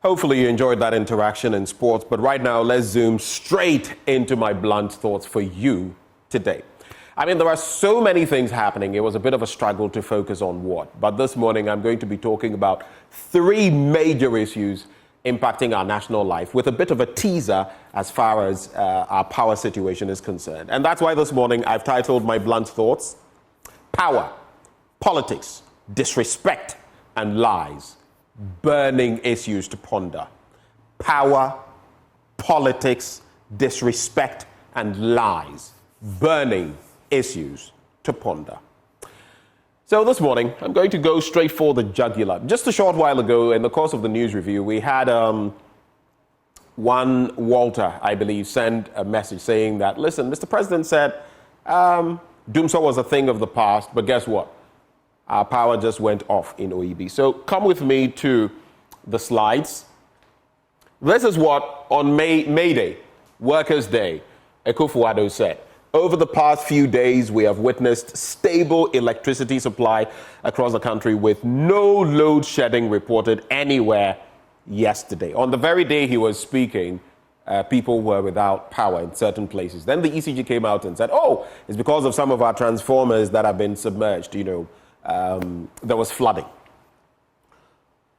Hopefully you enjoyed that interaction in sports, but right now let's zoom straight into my blunt thoughts for you today. I mean, there are so many things happening. It was a bit of a struggle to focus on what. But this morning I'm going to be talking about three major issues impacting our national life with a bit of a teaser as far as our power situation is concerned. And that's why this morning I've titled my blunt thoughts, Power, Politics, Disrespect and Lies. Burning issues to ponder. Power, politics, disrespect, and lies. Burning issues to ponder. So this morning, I'm going to go straight for the jugular. Just a short while ago, in the course of the news review, we had one Walter, I believe, send a message saying that, listen, Mr. President said Doomsor was a thing of the past, but guess what? Our power just went off in OEB. So come with me to the slides. This is what on May Day, Workers' Day, Akufo-Addo said. Over the past few days, we have witnessed stable electricity supply across the country with no load shedding reported anywhere yesterday. On the very day he was speaking, people were without power in certain places. Then the ECG came out and said, oh, it's because of some of our transformers that have been submerged, there was flooding.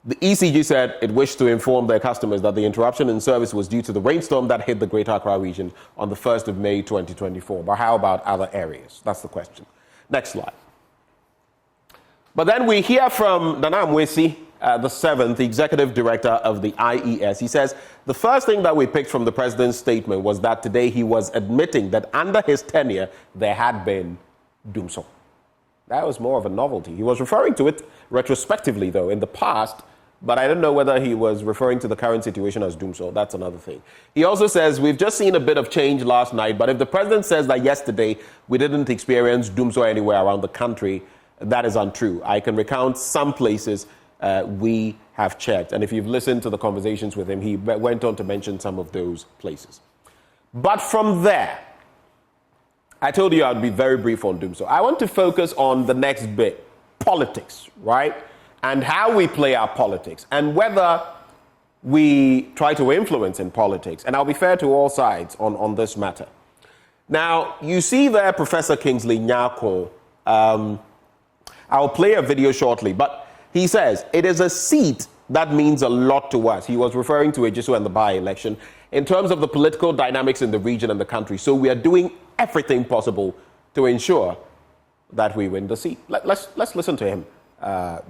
The ECG said it wished to inform their customers that the interruption in service was due to the rainstorm that hit the Greater Accra region on the 1st of May 2024. But how about other areas? That's the question. Next slide. But then we hear from Nana Amwesi, the 7th, the executive director of the IES. He says the first thing that we picked from the president's statement was that today he was admitting that under his tenure there had been Doomsor. That was more of a novelty. He was referring to it retrospectively, though, in the past, but I don't know whether he was referring to the current situation as Doomsor. That's another thing. He also says, we've just seen a bit of change last night, but if the president says that yesterday we didn't experience Doomsor anywhere around the country, that is untrue. I can recount some places we have checked, and if you've listened to the conversations with him, he went on to mention some of those places. But from there, I told you I'd be very brief on Doomsor. I want to focus on the next bit, politics, right? And how we play our politics and whether we try to influence in politics. And I'll be fair to all sides on this matter. Now, you see there Professor Kingsley Nyako. I'll play a video shortly, but he says it is a seat that means a lot to us. He was referring to Ejiso and the by-election in terms of the political dynamics in the region and the country. So we are doing everything possible to ensure that we win the seat. Let's listen to him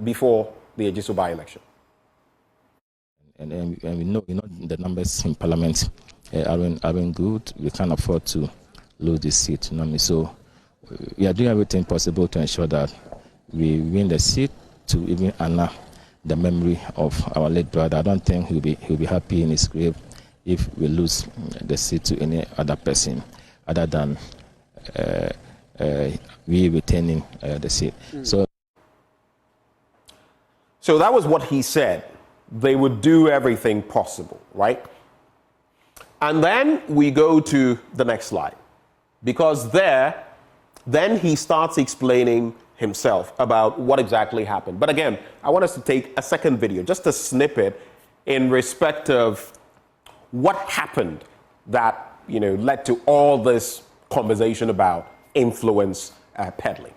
before the Ejiso by-election. And we know the numbers in Parliament are good. We can't afford to lose this seat. So we are doing everything possible to ensure that we win the seat to even honor the memory of our late brother. I don't think he'll be happy in his grave if we lose the seat to any other person other than we retaining the seat. So that was what he said. They would do everything possible, right? And then we go to the next slide. Because then he starts explaining himself about what exactly happened. But again, I want us to take a second video, just a snippet in respect of what happened that, led to all this conversation about influence peddling.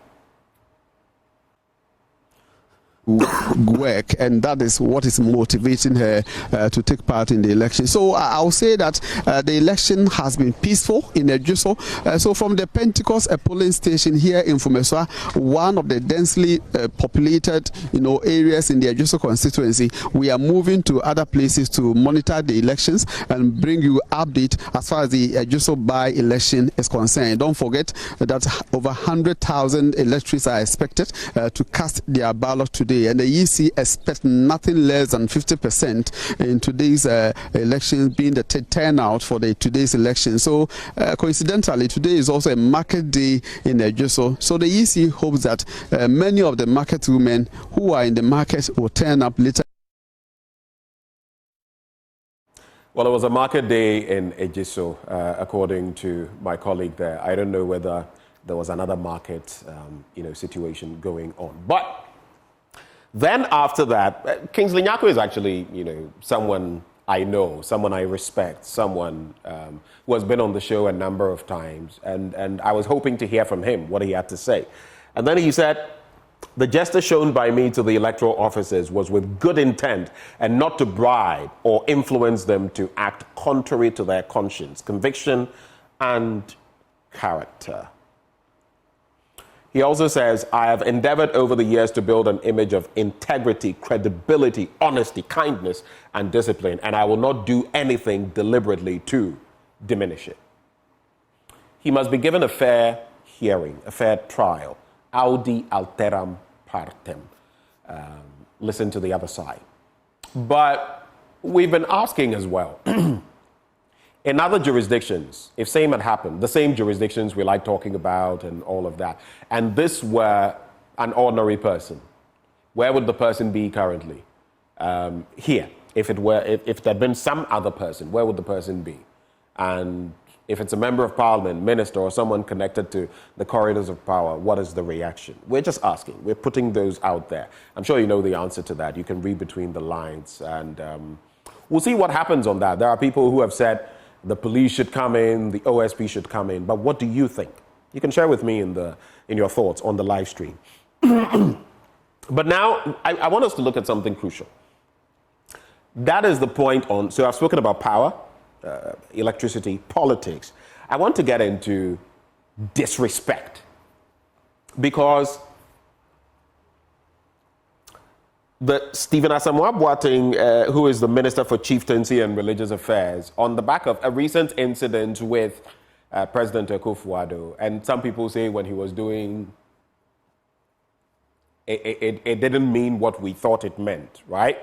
Work, and that is what is motivating her to take part in the election. So I'll say that the election has been peaceful in Ejiso. So from the Pentecost polling station here in Fumeswa, one of the densely populated areas in the Ejiso constituency, we are moving to other places to monitor the elections and bring you update as far as the Ejiso by-election is concerned. Don't forget that over 100,000 electors are expected to cast their ballot today. And the EC expects nothing less than 50% in today's election being the turnout for today's election. So coincidentally, today is also a market day in Ejiso. So the EC hopes that many of the market women who are in the market will turn up later. Well, it was a market day in Ejiso, according to my colleague there. I don't know whether there was another market, situation going on. But Then after that, Kingsley Nyako is actually, someone I know, someone I respect, someone who has been on the show a number of times. And I was hoping to hear from him what he had to say. And then he said, the gesture shown by me to the electoral officers was with good intent and not to bribe or influence them to act contrary to their conscience, conviction, and character. He also says, I have endeavored over the years to build an image of integrity, credibility, honesty, kindness, and discipline, and I will not do anything deliberately to diminish it. He must be given a fair hearing, a fair trial. Audi alteram partem. Listen to the other side. But we've been asking as well, in other jurisdictions, if same had happened, the same jurisdictions we like talking about and all of that, and this were an ordinary person, where would the person be currently? Here, if there had been some other person, where would the person be? And if it's a member of parliament, minister, or someone connected to the corridors of power, what is the reaction? We're just asking. We're putting those out there. I'm sure you know the answer to that. You can read between the lines, and we'll see what happens on that. There are people who have said the police should come in, the OSP should come in. But what do you think? You can share with me in your thoughts on the live stream. But now I want us to look at something crucial. That is the point on. So I've spoken about power, electricity, politics. I want to get into disrespect, because Stephen Asamoah Boateng, who is the Minister for Chieftaincy and Religious Affairs, on the back of a recent incident with President Akufo-Addo, and some people say when he was doing it didn't mean what we thought it meant, right?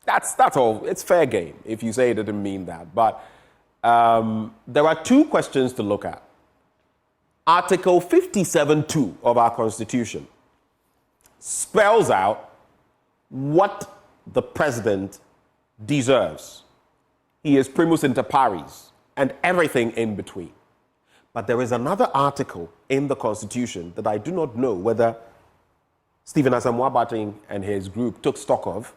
That's all. It's fair game if you say it didn't mean that. But there are two questions to look at. Article 57(2) of our Constitution spells out what the president deserves. He is primus inter pares and everything in between. But there is another article in the Constitution that I do not know whether Stephen Asamoah Boateng and his group took stock of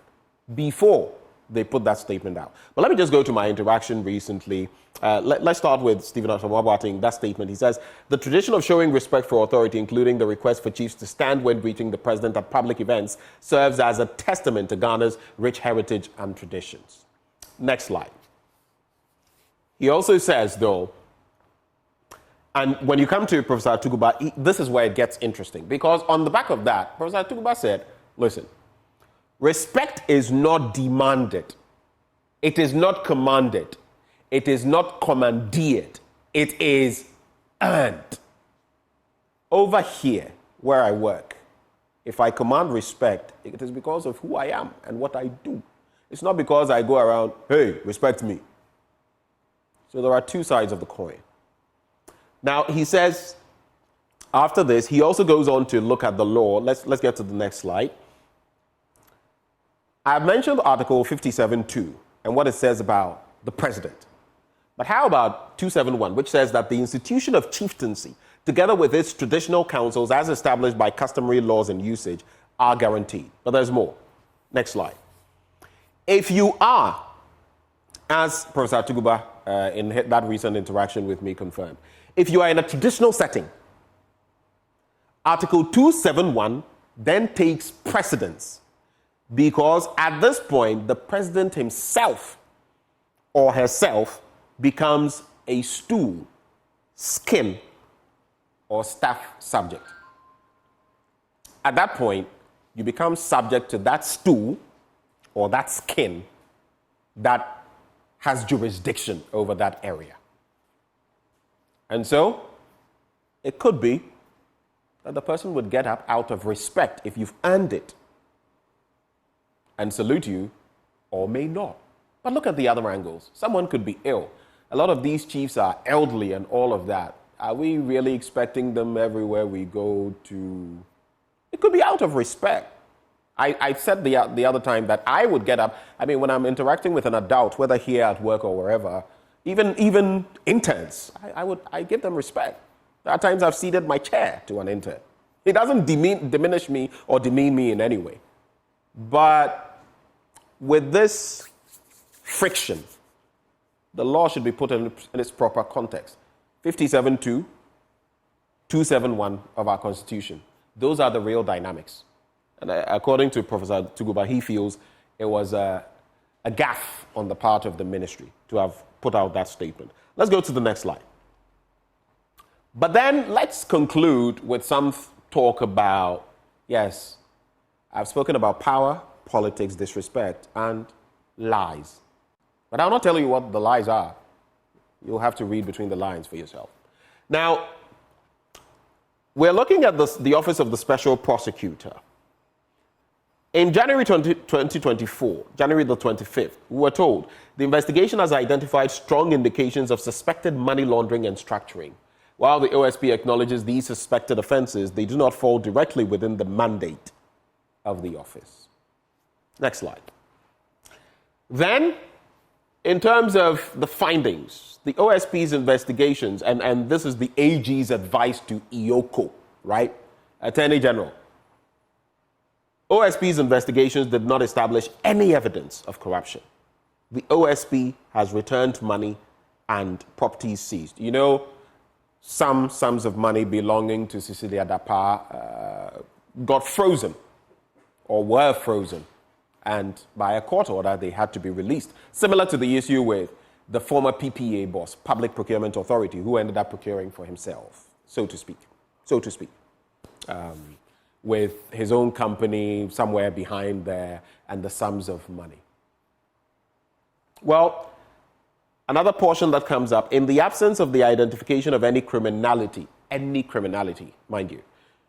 before they put that statement out. But let me just go to my interaction recently. Let's start with Stephen Asamoah Boateng, that statement. He says, the tradition of showing respect for authority, including the request for chiefs to stand when greeting the president at public events, serves as a testament to Ghana's rich heritage and traditions. Next slide. He also says, though, and when you come to Professor Atuguba, this is where it gets interesting, because on the back of that, Professor Atuguba said, listen, respect is not demanded. It is not commanded. It is not commandeered. It is earned. Over here, where I work, if I command respect, it is because of who I am and what I do. It's not because I go around, hey, respect me. So there are two sides of the coin. Now, he says, after this, he also goes on to look at the law. Let's get to the next slide. I've mentioned Article 57(2) and what it says about the president. But how about 271, which says that the institution of chieftaincy, together with its traditional councils as established by customary laws and usage, are guaranteed? But there's more. Next slide. If you are, as Professor Atuguba in that recent interaction with me confirmed, if you are in a traditional setting, Article 271 then takes precedence, because at this point, the president himself or herself becomes a stool, skin, or staff subject. At that point, you become subject to that stool or that skin that has jurisdiction over that area. And so, it could be that the person would get up out of respect if you've earned it and salute you, or may not. But look at the other angles. Someone could be ill. A lot of these chiefs are elderly and all of that. Are we really expecting them everywhere we go to? It could be out of respect. I said the other time that I would get up. I mean, when I'm interacting with an adult, whether here at work or wherever, even interns, I give them respect. There are times I've ceded my chair to an intern. It doesn't diminish me or demean me in any way. But with this friction, the law should be put in its proper context. 57.2, 271 of our Constitution. Those are the real dynamics. And according to Professor Tuguba, he feels it was a gaffe on the part of the ministry to have put out that statement. Let's go to the next slide. But then let's conclude with some talk about, yes, I've spoken about power, politics, disrespect, and lies. But I'll not tell you what the lies are. You'll have to read between the lines for yourself. Now, we're looking at the Office of the Special Prosecutor. In January 2024, January the 25th, we were told the investigation has identified strong indications of suspected money laundering and structuring. While the OSP acknowledges these suspected offenses, they do not fall directly within the mandate of the office. Next slide. Then, in terms of the findings, the OSP's investigations, and this is the AG's advice to IOCO, right? Attorney General. OSP's investigations did not establish any evidence of corruption. The OSP has returned money and properties seized. You know, some sums of money belonging to Cecilia Dapa got frozen or were frozen, and by a court order, they had to be released. Similar to the issue with the former PPA boss, Public Procurement Authority, who ended up procuring for himself, so to speak, with his own company somewhere behind there and the sums of money. Well, another portion that comes up, in the absence of the identification of any criminality, mind you,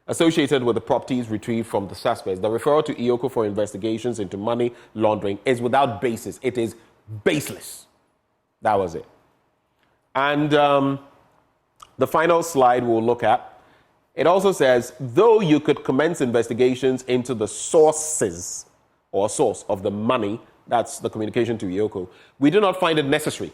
associated with the properties retrieved from the suspects, the referral to IOCO for investigations into money laundering is without basis. It is baseless. That was it. And the final slide we'll look at, it also says, though you could commence investigations into the sources or source of the money, that's the communication to IOCO, we do not find it necessary.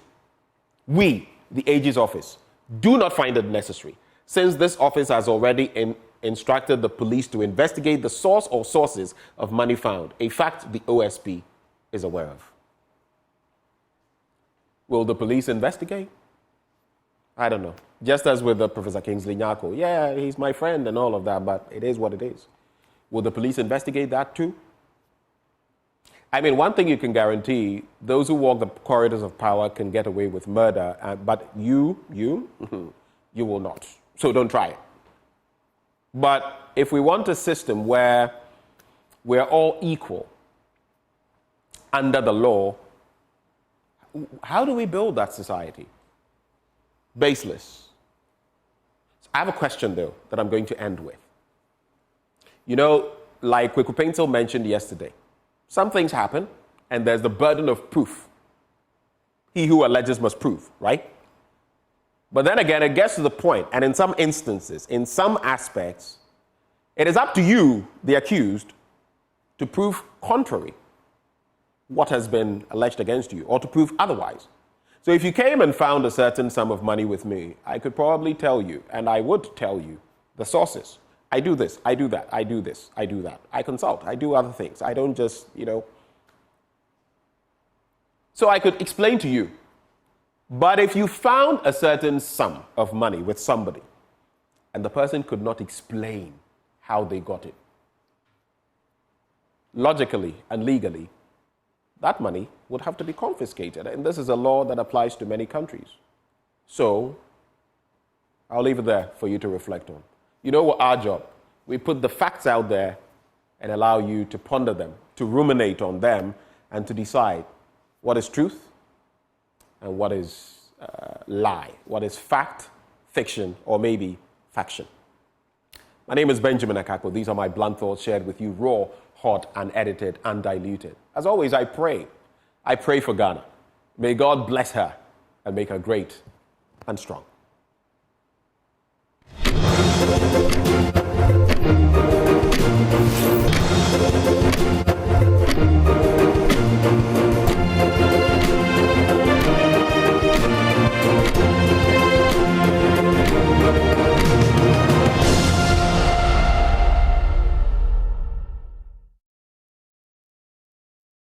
We, the AG's office, do not find it necessary, since this office has already instructed the police to investigate the source or sources of money found, a fact the OSP is aware of. Will the police investigate? I don't know. Just as with Professor Kingsley Nyako. Yeah, he's my friend and all of that, but it is what it is. Will the police investigate that too? I mean, one thing you can guarantee, those who walk the corridors of power can get away with murder, but you will not. So don't try it. But if we want a system where we're all equal under the law, how do we build that society? Baseless. I have a question, though, that I'm going to end with. You know, like Kweku Paintil mentioned yesterday, some things happen, and there's the burden of proof. He who alleges must prove, right? But then again, it gets to the point, and in some instances, in some aspects, it is up to you, the accused, to prove contrary what has been alleged against you, or to prove otherwise. So if you came and found a certain sum of money with me, I could probably tell you, and I would tell you, the sources. I do this, I do that, I do this, I do that. I consult, I do other things. I don't just, So I could explain to you. But if you found a certain sum of money with somebody, and the person could not explain how they got it, logically and legally, that money would have to be confiscated. And this is a law that applies to many countries. So I'll leave it there for you to reflect on. You know what our job? We put the facts out there and allow you to ponder them, to ruminate on them, and to decide what is truth and what is lie, what is fact, fiction, or maybe faction. My name is Benjamin Akakpo. These are my blunt thoughts shared with you, raw, hot, unedited, undiluted. As always, I pray. I pray for Ghana. May God bless her and make her great and strong.